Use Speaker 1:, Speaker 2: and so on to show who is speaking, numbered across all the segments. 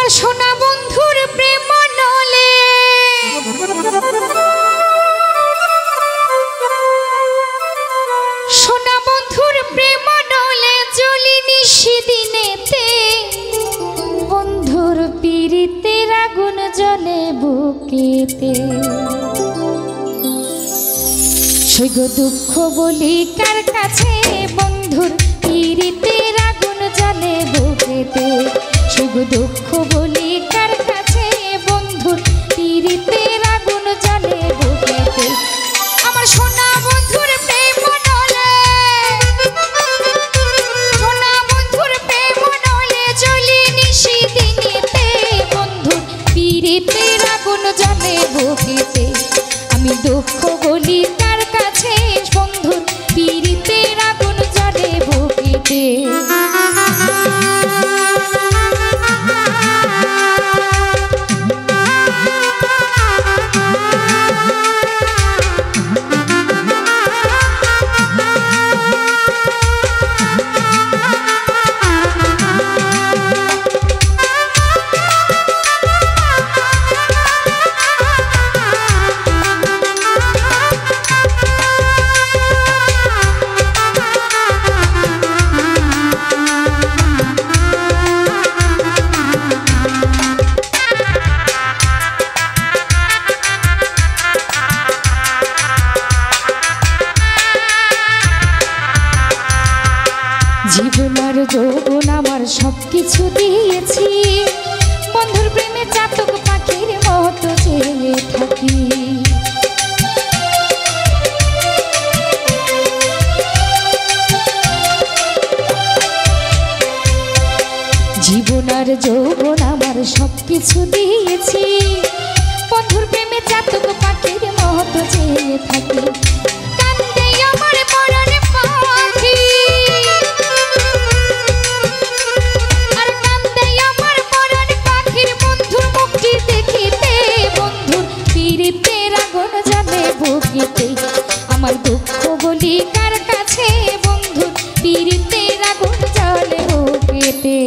Speaker 1: সোনা বন্ধুর প্রেম নলে সোনা বন্ধুর প্রেম নলে জ্বলি নিশিদিনেতে বন্ধুর পীড়িতের আগুন জ্বলে বুকেতে সইগো দুঃখ বলি কার কাছে বন্ধুর পীড়িতের আগুন জ্বলে বুকেতে সইগো দুঃখ বলি কার কাছে বন্ধুর পীড়িতের আগুন জ্বলে বুকেতে আমার সোনা বন্ধুর প্রেম নলে সোনা বন্ধুর প্রেম নলে জ্বলি নিশিদিনেতে বন্ধুর পীড়িতের আগুন জ্বলে বুকেতে আমি দুঃখ বলি কার কাছে বন্ধুর পীড়িতের আগুন জ্বলে বুকেতে জীবন আর যৌবন আমার সবকিছু দিয়েছি বন্ধুর প্রেমে চাতক পাখির মতো চেয়ে থাকি জীবন আর যৌবন আমার সবকিছু দিয়েছি বন্ধুর প্রেমে চাতক পাখির মতো চেয়ে থাকি কান্দে আমার পরাণ পাখি আমার দুঃখ বলি কার কাছে বন্ধু পীড়িতের আগুন জ্বলে বুকেতে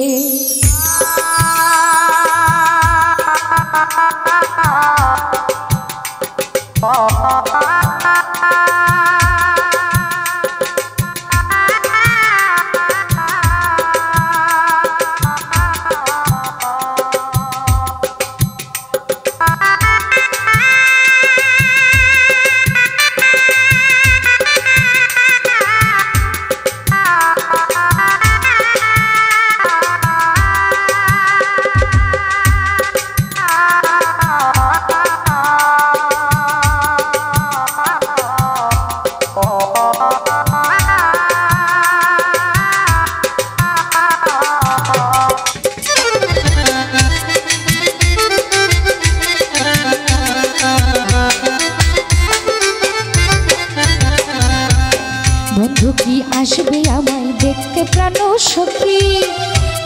Speaker 1: বন্ধু কি আসবে আমায় দেখতে প্রাণ সখী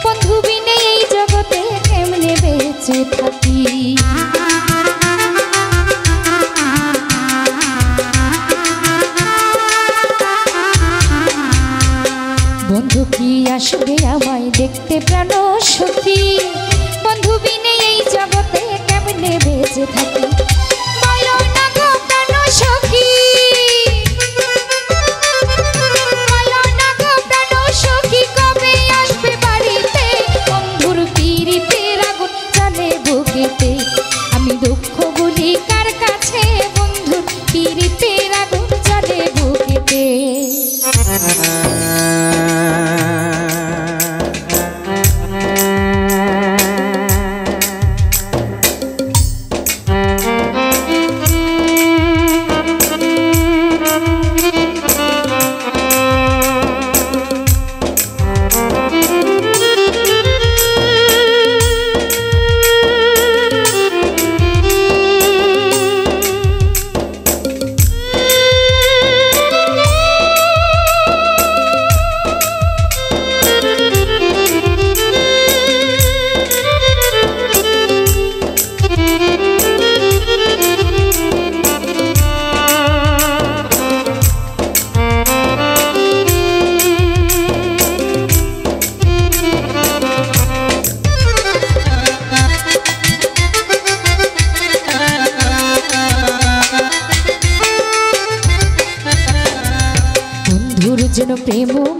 Speaker 1: বন্ধু বিনে এই জগতে কেমনে বেঁচে থাকি বন্ধু কি আসবে আমায় দেখতে প্রাণ সখী বন্ধু বিনে এই জগতে কেমনে বেঁচে থাকি বলো না গো প্রাণ সখী আমি দুঃখ বলি কার কাছে বন্ধু পীড়িতের আগুন জ্বলে বুকেতে প্রেম